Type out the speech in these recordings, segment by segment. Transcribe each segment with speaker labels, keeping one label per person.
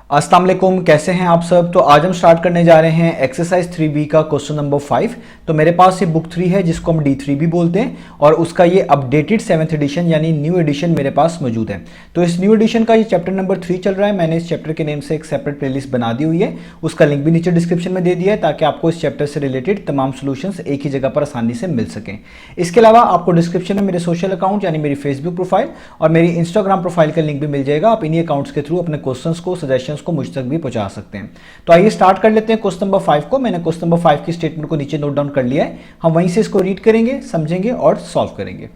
Speaker 1: अस्सलाम वालेकुम, कैसे हैं आप सब। तो आज हम स्टार्ट करने जा रहे हैं एक्सरसाइज 3B का क्वेश्चन नंबर 5। तो मेरे पास ये बुक 3 है जिसको हम D3 भी बोलते हैं और उसका ये अपडेटेड 7th एडिशन यानी न्यू एडिशन मेरे पास मौजूद है। तो इस न्यू एडिशन का ये चैप्टर नंबर 3 चल रहा है। मैंने इस चैप्टर के नेम से एक सेपरेट प्लेलिस्ट बना दी हुई है, उसका लिंक भी नीचे डिस्क्रिप्शन में दे दिया है ताकि आपको इस चैप्टर से रिलेटेड तमाम सोल्यूशंस एक ही जगह पर आसानी से मिल सकें। इसके अलावा आपको डिस्क्रिप्शन में मेरे सोशल अकाउंट यानी मेरी फेसबुक प्रोफाइल और मेरी इंस्टाग्राम प्रोफाइल का लिंक भी मिल जाएगा। आप इन्हीं अकाउंट्स के थ्रू अपने क्वेश्चंस को, सजेशंस को मुझ तक भी पहुंचा सकते हैं। तो आइए स्टार्ट कर लेते हैं क्वेश्चन नंबर 5 को। मैंने क्वेश्चन नंबर 5 की स्टेटमेंट को नीचे नोट डाउन कर लिया है, हम वहीं से इसको रीड करेंगे, समझेंगे और सॉल्व करेंगे।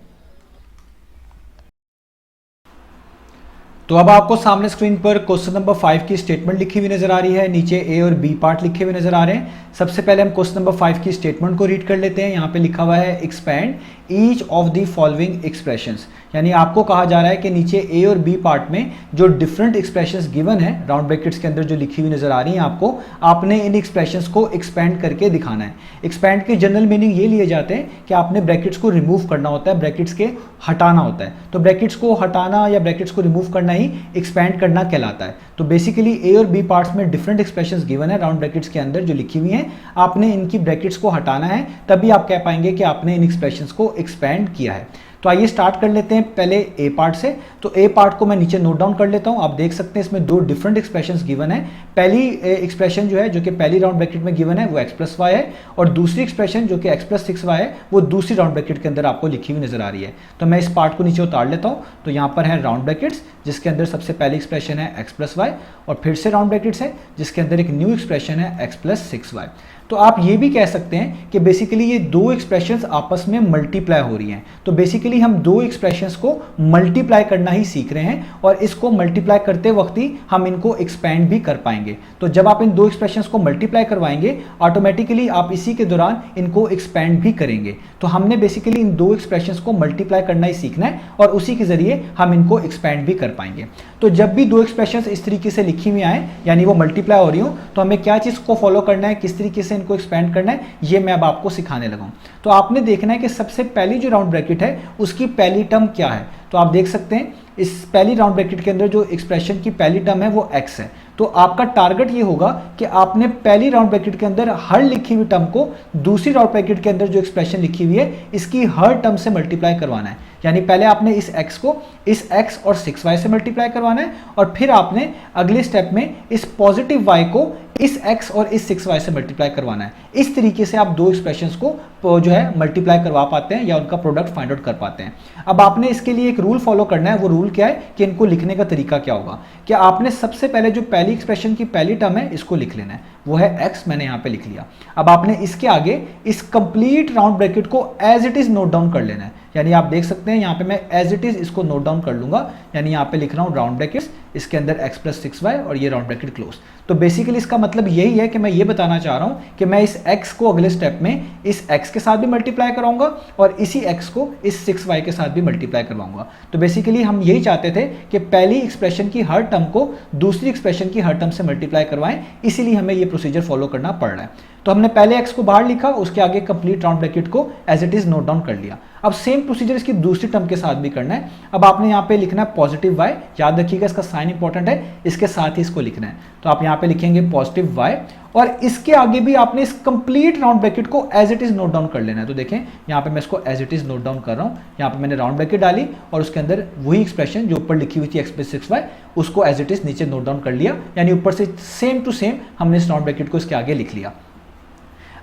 Speaker 1: तो अब आपको सामने स्क्रीन पर क्वेश्चन नंबर 5 की स्टेटमेंट लिखी हुई नजर आ रही है, नीचे ए और बी पार्ट लिखे हुए नजर आ रहे हैं। सबसे पहले हम क्वेश्चन नंबर 5 की स्टेटमेंट को रीड कर लेते हैं। यहाँ पे लिखा हुआ है expand each of the following expressions, यानी आपको कहा जा रहा है कि नीचे ए और बी पार्ट में जो डिफरेंट एक्सप्रेशंस गिवन है राउंड ब्रैकेट्स के अंदर जो लिखी हुई नजर आ रही है आपको, आपने इन एक्सप्रेशंस को एक्सपैंड करके दिखाना है। एक्सपैंड के जनरल मीनिंग ये लिए जाते हैं कि आपने ब्रैकेट्स को रिमूव करना होता है, ब्रैकेट्स के हटाना होता है। तो ब्रैकेट्स को हटाना या ब्रैकेट्स को रिमूव करना ही एक्सपैंड करना कहलाता है। तो बेसिकली ए और बी पार्ट्स में डिफरेंट एक्सप्रेशंस गिवन है राउंड ब्रैकेट्स के अंदर जो लिखी हुई हैं, आपने इनकी ब्रैकेट्स को हटाना है, तभी आप कह पाएंगे कि आपने इन एक्सप्रेशंस को एक्सपैंड किया है। तो आइए स्टार्ट कर लेते हैं पहले ए पार्ट से। तो ए पार्ट को मैं नीचे नोट डाउन कर लेता हूं। आप देख सकते हैं इसमें दो डिफरेंट एक्सप्रेशंस गिवन है। पहली एक्सप्रेशन जो है जो कि पहली राउंड ब्रैकेट में गिवन है वो x प्लस वाई है, और दूसरी एक्सप्रेशन जो कि x प्लस 6y है वो दूसरी राउंड ब्रैकेट के अंदर आपको लिखी हुई नजर आ रही है। तो मैं इस पार्ट को नीचे उतार लेता हूं। तो यहाँ पर है राउंड ब्रैकेट्स जिसके अंदर सबसे पहली एक्सप्रेशन है x प्लस वाई, और फिर से राउंड ब्रैकेट्स है जिसके अंदर एक न्यू एक्सप्रेशन है x प्लस 6y। तो आप ये भी कह सकते हैं कि बेसिकली ये दो एक्सप्रेशंस आपस में मल्टीप्लाई हो रही हैं। तो बेसिकली हम दो एक्सप्रेशंस को मल्टीप्लाई करना ही सीख रहे हैं, और इसको मल्टीप्लाई करते वक्त ही हम इनको एक्सपैंड भी कर पाएंगे। तो जब आप इन दो एक्सप्रेशंस को मल्टीप्लाई करवाएंगे ऑटोमेटिकली आप इसी के दौरान इनको एक्सपैंड भी करेंगे। तो हमने बेसिकली इन दो एक्सप्रेशंस को मल्टीप्लाई करना ही सीखना है और उसी के जरिए हम इनको एक्सपैंड भी कर पाएंगे। तो जब भी दो एक्सप्रेशंस इस तरीके से लिखी हुई आए यानी वो मल्टीप्लाई हो रही हो, तो हमें क्या चीज को फॉलो करना है, किस तरीके से इनको एक्सपैंड करना है, ये मैं अब आपको सिखाने लगा हूं। तो आपने देखना है कि सबसे पहली जो राउंड ब्रैकेट है उसकी पहली टर्म क्या है। तो आप देख सकते हैं इस पहली राउंड ब्रैकेट के अंदर जो एक्सप्रेशन की पहली टर्म है वो x है। तो आपका टारगेट ये होगा कि आपने पहली राउंड ब्रैकेट के अंदर हर लिखी हुई टर्म को दूसरी राउंड ब्रैकेट के अंदर जो एक्सप्रेशन लिखी हुई है इसकी हर टर्म से मल्टीप्लाई करवाना है। यानी पहले आपने इस x को इस x और 6y से मल्टीप्लाई करवाना है, और फिर आपने अगले स्टेप में इस पॉजिटिव y को इस x और इस 6y से मल्टीप्लाई करवाना है। इस तरीके से आप दो एक्सप्रेशंस को जो है मल्टीप्लाई करवा पाते हैं या उनका प्रोडक्ट फाइंड आउट कर पाते हैं। अब आपने इसके लिए एक रूल फॉलो करना है। वो रूल क्या है कि इनको लिखने का तरीका क्या होगा कि आपने सबसे पहले जो पहली एक्सप्रेशन की पहली टर्म है इसको लिख लेना है, वो है x, मैंने यहाँ पे लिख लिया। अब आपने इसके आगे इस कंप्लीट राउंड ब्रैकेट को as it is note down कर लेना है। यानी आप देख सकते हैं यहाँ पे मैं एज इट इज इसको नोट डाउन कर लूंगा, यानी यहाँ पे लिख रहा हूँ राउंड ब्रैकेट्स, इसके अंदर x प्लस 6y और ये राउंड ब्रैकेट क्लोज। तो बेसिकली इसका मतलब यही है कि मैं ये बताना चाह रहा हूँ कि मैं इस x को अगले स्टेप में इस x के साथ भी मल्टीप्लाई कराऊंगा और इसी x को इस 6y के साथ भी मल्टीप्लाई करवाऊंगा। तो बेसिकली हम यही चाहते थे कि पहली एक्सप्रेशन की हर टर्म को दूसरी एक्सप्रेशन की हर टर्म से मल्टीप्लाई करवाएं, इसीलिए हमें ये प्रोसीजर फॉलो करना पड़ रहा है। तो हमने पहले x को बाहर लिखा, उसके आगे कंप्लीट राउंड ब्रैकेट को as it is note down कर लिया। अब सेम प्रोसीजर इसकी दूसरी टर्म के साथ भी करना है। अब आपने यहाँ पे लिखना है पॉजिटिव y, याद रखिएगा इसका साइन इंपॉर्टेंट है, इसके साथ ही इसको लिखना है। तो आप यहाँ पे लिखेंगे पॉजिटिव y, और इसके आगे भी आपने इस कंप्लीट राउंड ब्रैकेट को as it is note down कर लेना है। तो देखें यहाँ पे मैं इसको as it is note down कर रहा हूँ। यहाँ पे मैंने राउंड ब्रैकेट डाली और उसके अंदर वही एक्सप्रेशन जो ऊपर लिखी हुई थी x प्लस 6y उसको एज इट इज नीचे नोट डाउन कर लिया, यानी ऊपर से सेम टू सेम हमने इस राउंड ब्रैकेट को इसके आगे लिख लिया।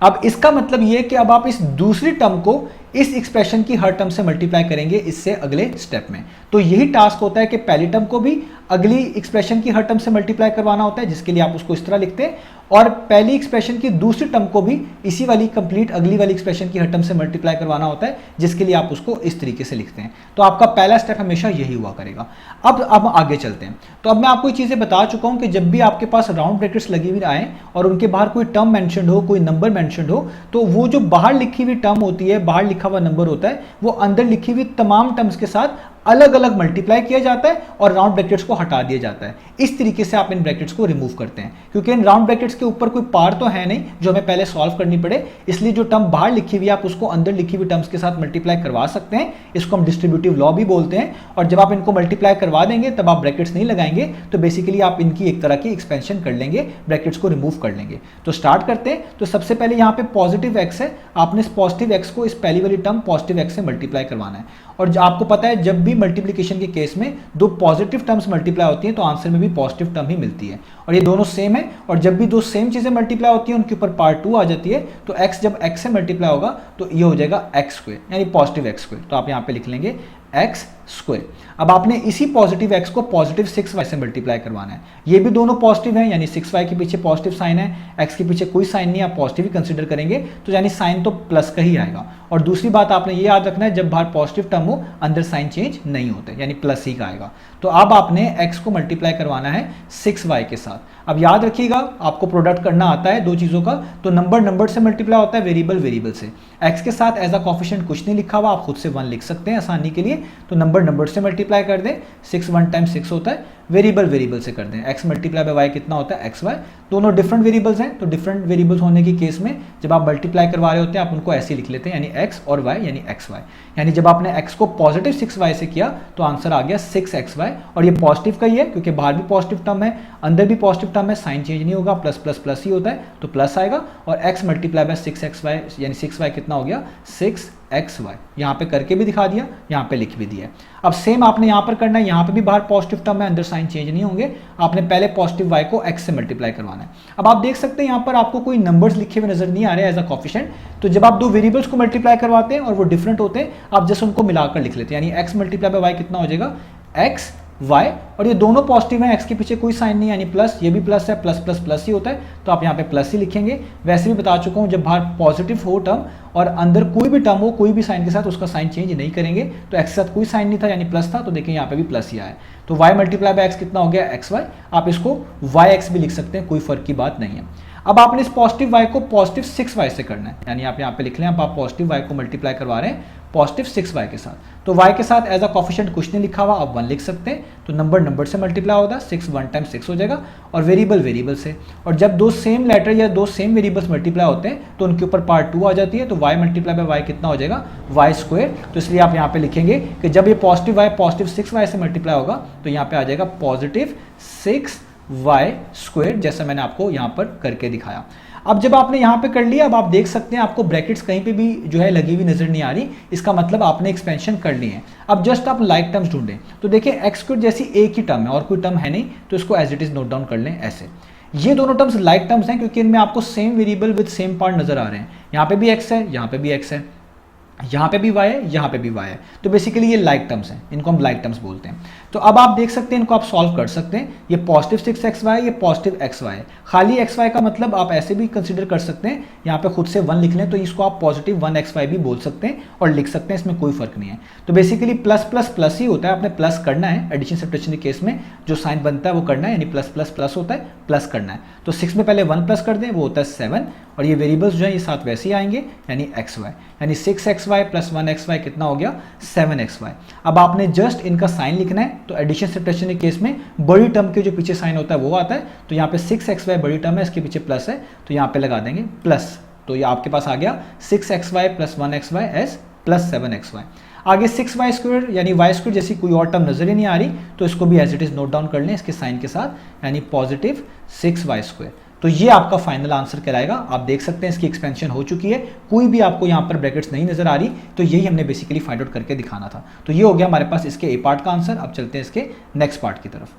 Speaker 1: अब इसका मतलब यह कि अब आप इस दूसरी टर्म को इस एक्सप्रेशन की हर टर्म से मल्टीप्लाई करेंगे इससे अगले स्टेप में। तो यही टास्क होता है कि पहली टर्म को भी अगली एक्सप्रेशन की हर टर्म से मल्टीप्लाई करवाना होता है, जिसके लिए आप उसको इस तरह लिखते हैं, और पहली एक्सप्रेशन की दूसरी टर्म को भी इसी वाली कंप्लीट अगली वाली एक्सप्रेशन की हर टर्म से मल्टीप्लाई करवाना होता है, जिसके लिए आप उसको इस तरीके से लिखते हैं। तो आपका पहला स्टेप हमेशा यही हुआ करेगा। अब आगे चलते हैं। तो अब मैं आपको ये चीजें बता चुका हूं कि जब भी आपके पास राउंड ब्रैकेट्स लगी हुई आए और उनके बाहर कोई टर्म मेंशन्ड हो, कोई नंबर मेंशन्ड हो, तो वो जो बाहर लिखी हुई टर्म होती है, बाहर लिखा हुआ नंबर होता है, वो अंदर लिखी हुई तमाम टर्म्स के साथ अलग अलग मल्टीप्लाई किया जाता है और राउंड ब्रैकेट्स को हटा दिया जाता है। इस तरीके से आप इन ब्रैकेट्स को रिमूव करते हैं, क्योंकि इन राउंड ब्रैकेट्स के ऊपर कोई पार तो है नहीं जो हमें पहले सॉल्व करनी पड़े, इसलिए जो टर्म बाहर लिखी हुई है आप उसको अंदर लिखी हुई टर्म्स के साथ मल्टीप्लाई करवा सकते हैं। इसको हम डिस्ट्रीब्यूटिव लॉ भी बोलते हैं। और जब आप इनको मल्टीप्लाई करवा देंगे तब आप ब्रैकेट्स नहीं लगाएंगे, तो बेसिकली आप इनकी एक तरह की एक्सपेंशन कर लेंगे, ब्रैकेट्स को रिमूव कर लेंगे। तो स्टार्ट करते हैं। तो सबसे पहले यहाँ पे पॉजिटिव एक्स है, आपने इस पॉजिटिव एक्स को इस पहली वाली टर्म पॉजिटिव एक्स से मल्टीप्लाई करवाना है। और आपको पता है जब भी मल्टीप्लिकेशन के केस में दो पॉजिटिव टर्म्स मल्टीप्लाई होती हैं तो आंसर में भी पॉजिटिव टर्म ही मिलती है, और ये दोनों सेम है। और जब भी दो सेम चीजें मल्टीप्लाई होती हैं उनके ऊपर पार्ट 2 आ जाती है, तो x जब x से मल्टीप्लाई होगा तो ये हो जाएगा एक्स स्क्वायर, यानी पॉजिटिव एक्स स्क्वायर। तो आप यहाँ पे लिख लेंगे एक्स स्क्वायर। अब आपने इसी पॉजिटिव एक्स को पॉजिटिव 6y से मल्टीप्लाई करवाना है। ये भी दोनों पॉजिटिव हैं, यानी 6y के पीछे पॉजिटिव साइन है, x के पीछे कोई साइन नहीं, आप पॉजिटिव ही कंसीडर करेंगे, तो यानी साइन तो प्लस का ही आएगा। और दूसरी बात आपने ये याद रखना है, जब बाहर पॉजिटिव टर्म हो अंदर साइन चेंज नहीं होते, यानी प्लस ही का आएगा। तो अब आपने x को मल्टीप्लाई करवाना है 6y के साथ। अब याद रखिएगा आपको प्रोडक्ट करना आता है दो चीज़ों का, तो नंबर से मल्टीप्लाई होता है, वेरिएबल से। x के साथ एज अ कोफिशिएंट कुछ नहीं लिखा हुआ, आप खुद से 1 लिख सकते हैं आसानी के लिए। तो नंबर से मल्टीप्लाई कर दें, 6 1 टाइम 6 होता है, वेरिएबल से कर दें। x मल्टीप्लाई बाय y कितना होता है, xy। दोनों डिफरेंट वेरिएबल्स हैं, तो डिफरेंट वेरिएबल्स होने के केस में जब आप मल्टीप्लाई करवा रहे होते हैं आप उनको ऐसे लिख लेते हैं, यानी x और y यानी xy। यानी जब आपने x को पॉजिटिव 6y से किया तो आंसर आ गया 6xy, और ये पॉजिटिव का ही है क्योंकि बाहर भी पॉजिटिव टर्म है, अंदर भी पॉजिटिव टर्म है, साइन चेंज नहीं होगा, प्लस प्लस प्लस ही होता है, तो प्लस आएगा। और x मल्टीप्लाई बाय 6xy यानी 6y कितना हो गया, 6xy। यहाँ पे करके भी दिखा दिया, यहाँ पे लिख भी दिया। अब सेम आपने यहाँ पर करना है, यहाँ पे भी बाहर पॉजिटिव टर्म है, अंदर साइन चेंज नहीं होंगे, आपने पहले पॉजिटिव y को x से मल्टीप्लाई करवाना है। अब आप देख सकते हैं यहाँ पर आपको कोई नंबर्स लिखे हुए नजर नहीं आ रहे एज अ कोफिशिएंट, तो जब आप दो वेरिएबल्स को मल्टीप्लाई करवाते हैं और वो डिफरेंट होते हैं, आप जस्ट उनको मिलाकर लिख लेते हैं, यानी x मल्टीप्लाई बाय y कितना हो जाएगा, x y। और ये दोनों पॉजिटिव हैं, x के पीछे कोई साइन नहीं, यानी प्लस, ये भी प्लस है, प्लस प्लस प्लस ही होता है, तो आप यहाँ पे प्लस ही लिखेंगे। वैसे भी बता चुका हूँ जब बाहर पॉजिटिव हो टर्म और अंदर कोई भी टर्म हो कोई भी साइन के साथ, उसका साइन चेंज नहीं करेंगे। तो x के साथ कोई साइन नहीं था यानी प्लस था, तो देखिए यहाँ पे भी प्लस ही आया। तो y मल्टीप्लाई बाय x कितना हो गया, xy। आप इसको yx भी लिख सकते हैं, कोई फर्क की बात नहीं है। अब आपने इस पॉजिटिव y को पॉजिटिव 6y से करना है, यानी आप यहाँ पे लिख लें, आप पॉजिटिव y को मल्टीप्लाई करवा रहे हैं पॉजिटिव 6y के साथ। तो y के साथ एज अ कोफिशिएंट कुछ नहीं लिखा हुआ, आप 1 लिख सकते हैं। तो नंबर से मल्टीप्लाई होता है, 6 1 टाइम 6 हो जाएगा, और वेरिएबल से। और जब दो सेम लेटर या दो सेम वेरिएबल्स मल्टीप्लाई होते हैं तो उनके ऊपर पार्ट 2 आ जाती है, तो y मल्टीप्लाई बाय y कितना हो जाएगा, y स्क्वायर। तो इसलिए आप यहाँ पे लिखेंगे कि जब ये पॉजिटिव y पॉजिटिव 6y से मल्टीप्लाई होगा तो यहाँ पे आ जाएगा पॉजिटिव 6y स्क्वायर, जैसा मैंने आपको यहाँ पर करके दिखाया। अब जब आपने यहाँ पे कर लिया, अब आप देख सकते हैं आपको ब्रैकेट्स कहीं पे भी जो है लगी हुई नजर नहीं आ रही, इसका मतलब आपने एक्सपेंशन कर ली है। अब जस्ट आप लाइक टर्म्स ढूंढें, तो देखिए एक्स स्क्वायर जैसी एक ही टर्म है और कोई टर्म है नहीं, तो इसको as it is note down कर लें ऐसे। ये दोनों टर्म्स लाइक टर्म्स हैं क्योंकि इनमें आपको same variable with same part नजर आ रहे हैं। यहाँ पे भी एक्स है, यहाँ पे भी एक्स है, यहाँ पे भी y है, यहाँ पे भी y है, तो बेसिकली ये लाइक टर्म्स हैं, इनको हम लाइक टर्म्स बोलते हैं। तो अब आप देख सकते हैं इनको आप सॉल्व कर सकते हैं, ये पॉजिटिव 6xy, ये पॉजिटिव xy है। खाली xy का मतलब आप ऐसे भी कंसीडर कर सकते हैं, यहाँ पे खुद से 1 लिख लें तो इसको आप पॉजिटिव 1xy भी बोल सकते हैं और लिख सकते हैं, इसमें कोई फर्क नहीं है। तो बेसिकली प्लस प्लस प्लस ही होता है, आपने प्लस करना है, एडिशन सब्ट्रैक्शन के केस में जो साइन बनता है वो करना है, यानी प्लस प्लस प्लस होता है, प्लस करना है। तो 6 में पहले 1 प्लस कर दें, वो होता है 7, और ये वेरिएबल्स जो है ये साथ वैसे ही आएंगे, यानी xy, यानी 6xy प्लस 1xy कितना हो गया, 7xy। अब आपने जस्ट इनका साइन लिखना है, तो एडिशन सब्ट्रैक्शन के केस में बड़ी टर्म के जो पीछे साइन होता है वो आता है, तो यहाँ पे 6xy बड़ी टर्म है, इसके पीछे प्लस है, तो यहाँ पे लगा देंगे प्लस, तो ये आपके पास आ गया 6xy plus 1xy S plus 7xy। आगे 6y स्क्वायर यानी y स्क्वायर जैसी कोई और टर्म नजर ही नहीं आ रही, तो इसको भी as it is note down कर लें इसके साइन के साथ, यानी पॉजिटिव 6y स्क्वायर। तो ये आपका फाइनल आंसर कहलाएगा। आप देख सकते हैं इसकी एक्सपेंशन हो चुकी है, कोई भी आपको यहाँ पर ब्रैकेट्स नहीं नजर आ रही, तो यही हमने बेसिकली फाइंड आउट करके दिखाना था। तो ये हो गया हमारे पास इसके ए पार्ट का आंसर। अब चलते हैं इसके नेक्स्ट पार्ट की तरफ।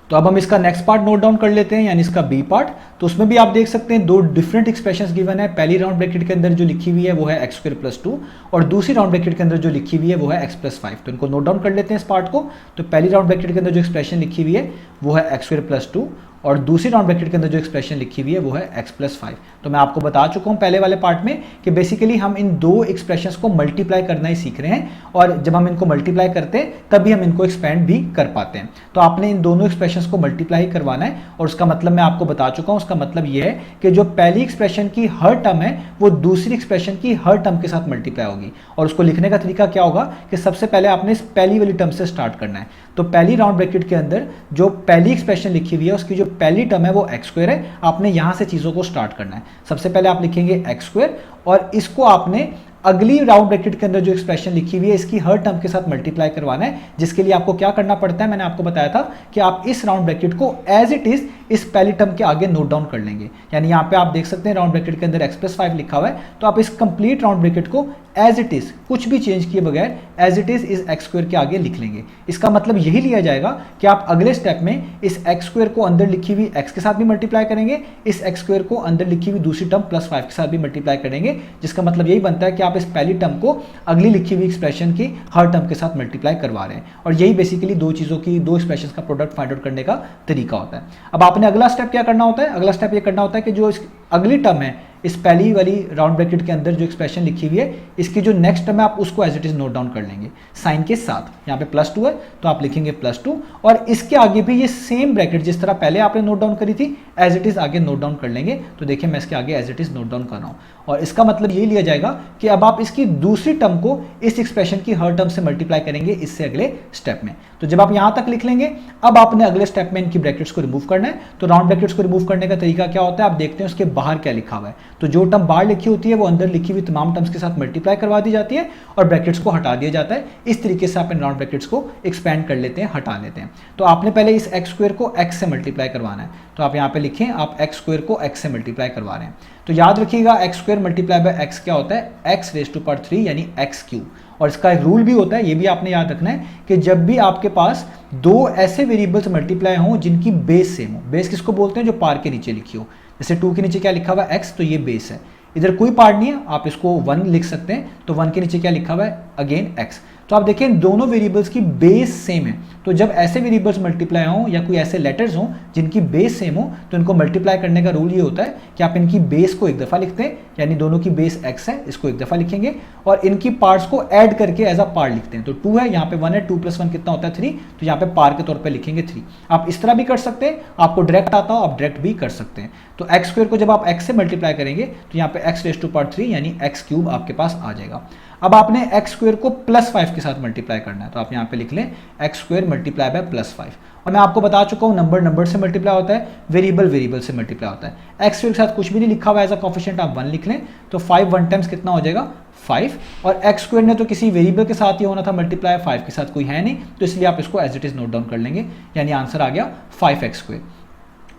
Speaker 1: तो अब हम इसका नेक्स्ट पार्ट नोट डाउन कर लेते हैं, यानी इसका बी पार्ट। तो उसमें भी आप देख सकते हैं दो डिफरेंट एक्सप्रेशंस गिवन है। पहली राउंड ब्रैकेट के अंदर जो लिखी हुई है वो है x स्क्वायर प्लस 2, और दूसरी राउंड ब्रैकेट के अंदर जो लिखी हुई है वो है x प्लस 5। तो इनको नोट डाउन कर लेते हैं इस पार्ट को। तो पहली राउंड ब्रैकेट के अंदर जो एक्सप्रेशन लिखी हुई है वो है x स्क्वायर प्लस 2, और दूसरी राउंड ब्रैकेट के अंदर जो एक्सप्रेशन लिखी हुई है वो है x प्लस 5। तो मैं आपको बता चुका हूँ पहले वाले पार्ट में कि बेसिकली हम इन दो एक्सप्रेशंस को मल्टीप्लाई करना ही सीख रहे हैं, और जब हम इनको मल्टीप्लाई करते हैं तभी हम इनको एक्सपेंड भी कर पाते हैं। तो आपने इन दोनों एक्सप्रेशंस को मल्टीप्लाई करवाना है, और उसका मतलब मैं आपको बता चुका हूँ। उसका मतलब ये है कि जो पहली एक्सप्रेशन की हर टर्म है वो दूसरी एक्सप्रेशन की हर टर्म के साथ मल्टीप्लाई होगी, और उसको लिखने का तरीका क्या होगा कि सबसे पहले आपने इस पहली वाली टर्म से स्टार्ट करना है। तो पहली राउंड ब्रैकेट के अंदर जो पहली एक्सप्रेशन लिखी हुई है उसकी जो पहली टर्म है वो एक्स स्क्वायर है। आपने यहां से चीजों को स्टार्ट करना है। सबसे पहले आप लिखेंगे एक्स स्क्वायर, और इसको आपने अगली राउंड ब्रैकेट के अंदर जो एक्सप्रेशन लिखी हुई है इसकी हर टर्म के साथ मल्टीप्लाई करवाना है, जिसके लिए आपको क्या करना पड़ता है मैंने आपको बताया था कि आप इस राउंड ब्रैकेट को एज इट इज इस पहली टर्म के आगे नोट डाउन कर लेंगे। यानी यहाँ पे आप देख सकते हैं राउंड ब्रैकेट के अंदर x प्लस 5 लिखा हुआ है, तो आप इस कंप्लीट राउंड ब्रैकेट को एज इट इज कुछ भी चेंज किए बगैर एज इट इज इस एक्स स्क्वायर के आगे लिख लेंगे। इसका मतलब यही लिया जाएगा कि आप अगले स्टेप में इस एक्स स्क्वायर को अंदर लिखी हुई एक्स के साथ भी मल्टीप्लाई करेंगे, इस एक्स स्क्वायर को अंदर लिखी हुई दूसरी टर्म प्लस 5 के साथ भी मल्टीप्लाई करेंगे, जिसका मतलब यही बनता है कि आप इस पहली टर्म को अगली लिखी हुई एक्सप्रेशन की हर टर्म के साथ मल्टीप्लाई करवा रहे हैं। और यही बेसिकली दो चीजों की, दो एक्सप्रेशन का प्रोडक्ट फाइंड आउट करने का तरीका होता है। अब आपने अगला स्टेप क्या करना होता है? अगला स्टेप ये करना होता है कि जो अगली टर्म है इस पहली वाली राउंड ब्रैकेट के अंदर जो एक्सप्रेशन लिखी हुई है इसकी जो नेक्स्ट टर्म है आप उसको as it is note down कर लेंगे साइन के साथ। यहाँ पे +2 है तो आप लिखेंगे +2, और इसके आगे भी ये सेम ब्रैकेट जिस तरह पहले आपने नोट डाउन करी थी एज इट इज आगे नोट डाउन कर लेंगे। तो देखिए मैं इसके आगे as it is note down कर रहा हूँ, और इसका मतलब ये लिया जाएगा कि अब आप इसकी दूसरी टर्म को इस एक्सप्रेशन की हर टर्म से मल्टीप्लाई करेंगे इससे अगले स्टेप में। तो जब आप यहां तक लिख लेंगे, अब आपने अगले स्टेप में इनकी ब्रैकेट्स को रिमूव करना है। तो राउंड ब्रैकेट्स को रिमूव करने का तरीका क्या होता है आप देखते हैं उसके बाहर क्या लिखा हुआ है। तो जो टर्म बाहर लिखी होती है वो अंदर लिखी हुई तमाम टर्म्स के साथ मल्टीप्लाई करवा दी जाती है और ब्रैकेट्स को हटा दिया जाता है। इस तरीके से आप इन राउंड ब्रैकेट्स को एक्सपेंड कर लेते हैं, हटा लेते हैं। तो आपने पहले इस एक्स स्क्वायर को एक्स से मल्टीप्लाई करवाना है, तो आप यहाँ पे लिखें आप एक्स स्क्वायर को एक्स से मल्टीप्लाई करवा रहे हैं। तो याद रखिएगा x square multiply by x क्या होता है, एक्स रेज टू पावर 3 यानी एक्स क्यूब। और इसका एक रूल भी होता है, ये भी आपने याद रखना है कि जब भी आपके पास दो ऐसे वेरिएबल्स मल्टीप्लाई हों जिनकी बेस सेम हो, बेस किसको बोलते हैं जो पार के नीचे लिखी हो, जैसे 2 के नीचे क्या लिखा हुआ है एक्स, तो ये बेस है। इधर कोई पार्ट नहीं है, आप इसको 1 लिख सकते हैं, तो 1 के नीचे क्या लिखा हुआ है अगेन एक्स। तो आप देखिए दोनों वेरिएबल्स की बेस सेम है, तो जब ऐसे वेरिएबल्स मल्टीप्लाई हों या कोई ऐसे लेटर्स हों जिनकी बेस सेम हो तो इनको मल्टीप्लाई करने का रूल ये होता है कि आप इनकी बेस को एक दफ़ा लिखते हैं, यानी दोनों की बेस x है इसको एक दफ़ा लिखेंगे, और इनकी पार्ट्स को ऐड करके एज अ पार्ट लिखते हैं। तो 2 है, यहाँ पे 1 है, 2 + 1 कितना होता है 3, तो यहाँ पे पार के तौर पर लिखेंगे 3। आप इस तरह भी कर सकते हैं, आपको डायरेक्ट आता हो आप डायरेक्ट भी कर सकते हैं। तो एक्स स्क्वायर को जब आप x से मल्टीप्लाई करेंगे तो यहाँ पे x रेज टू पावर 3 यानी एक्स क्यूब आपके पास आ जाएगा। अब आपने एक्स स्क्वायर को +5 के साथ मल्टीप्लाई करना है, तो आप यहाँ पे लिख लें एक्स स्क्वायर मल्टीप्लाई बाय +5। और मैं आपको बता चुका हूँ नंबर से मल्टीप्लाई होता है, वेरिएबल से मल्टीप्लाई होता है। एक्स स्क्वायर के साथ कुछ भी नहीं लिखा हुआ एज अ कोफिशिएंट आप 1 लिख लें, तो 5 1 टाइम्स कितना हो जाएगा 5, और एक्स स्क्वायर ने तो किसी वेरिएबल के साथ ही होना था मल्टीप्लाई, 5 के साथ कोई है नहीं, तो इसलिए आप इसको as it is note down कर लेंगे, यानी आंसर आ गया 5x स्क्वायर।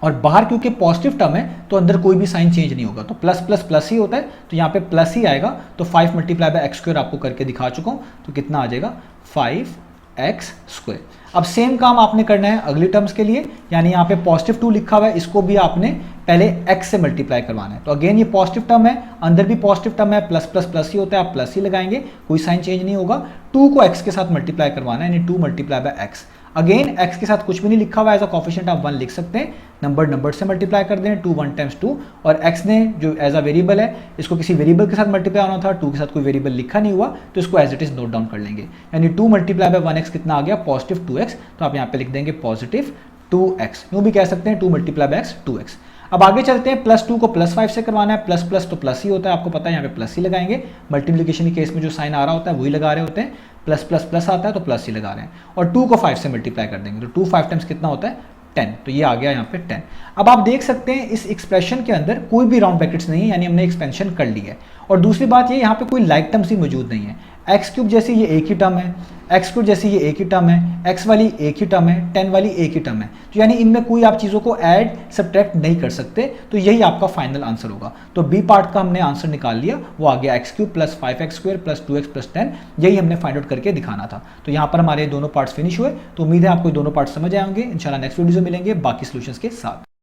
Speaker 1: और बाहर क्योंकि पॉजिटिव टर्म है तो अंदर कोई भी साइन चेंज नहीं होगा, तो प्लस प्लस प्लस ही होता है, तो यहाँ पे प्लस ही आएगा। तो 5 मल्टीप्लाई बाय एक्स स्क्वायर आपको करके दिखा चुका हूँ, तो कितना आ जाएगा 5x स्क्वायर। अब सेम काम आपने करना है अगली टर्म्स के लिए, यानी यहाँ पे पॉजिटिव 2 लिखा हुआ है, इसको भी आपने पहले x से मल्टीप्लाई करवाना है। तो अगेन ये पॉजिटिव टर्म है, अंदर भी पॉजिटिव टर्म है, प्लस प्लस प्लस ही होता है, आप प्लस ही लगाएंगे, कोई साइन चेंज नहीं होगा। 2 को x के साथ मल्टीप्लाई करवाना है, यानी 2 multiply by x। Again x के साथ कुछ भी नहीं लिखा हुआ है, एज अ कोफिशिएंट आप 1 लिख सकते हैं, नंबर से मल्टीप्लाई कर दें, 2 1 टाइम्स 2, और x ने जो एज अ वेरिएबल है इसको किसी वेरिएबल के साथ मल्टीप्लाई होना था, 2 के साथ कोई वेरिएबल लिखा नहीं हुआ, तो इसको as it is note down कर लेंगे, यानी 2 मल्टीप्लाई बाय 1x कितना आ गया पॉजिटिव 2x। तो आप यहाँ पे लिख देंगे पॉजिटिव 2x, यूँ भी कह सकते हैं 2 मल्टीप्लाई बाय x 2x। अब आगे चलते हैं, +2 को +5 से करवाना है, प्लस प्लस तो प्लस ही होता है, आपको पता है यहाँ पे प्लस ही लगाएंगे, मल्टीप्लिकेशन के केस में जो साइन आ रहा होता है वही लगा रहे होते हैं, प्लस प्लस प्लस आता है तो प्लस ही लगा रहे हैं, और 2 को 5 से मल्टीप्लाई कर देंगे, तो 2 5 टाइम्स कितना होता है 10, तो ये आ गया यहाँ पे 10। अब आप देख सकते हैं इस एक्सप्रेशन के अंदर कोई भी राउंड ब्रैकेट्स नहीं है, यानी हमने एक्सपेंशन कर ली है। और दूसरी बात ये यहाँ पे कोई लाइक टर्म्स ही मौजूद नहीं है, एक्स क्यूब जैसी ये एक ही टर्म है, एक्स स्क्वायर जैसी ये एक ही टर्म है, एक्स वाली एक ही टर्म है, 10 वाली एक ही टर्म है, तो यानी इनमें कोई आप चीज़ों को ऐड सब्ट्रैक्ट नहीं कर सकते, तो यही आपका फाइनल आंसर होगा। तो बी पार्ट का हमने आंसर निकाल लिया, वो आ गया x cube plus 5x square plus 2x plus 10, यही हमने फाइंड आउट करके दिखाना था। तो यहाँ पर हमारे दोनों पार्ट्स फिनिश हुए, तो उम्मीद है आपको दोनों पार्ट्स समझ आएंगे। इंशाल्लाह नेक्स्ट वीडियो में मिलेंगे बाकी सॉल्यूशंस के साथ।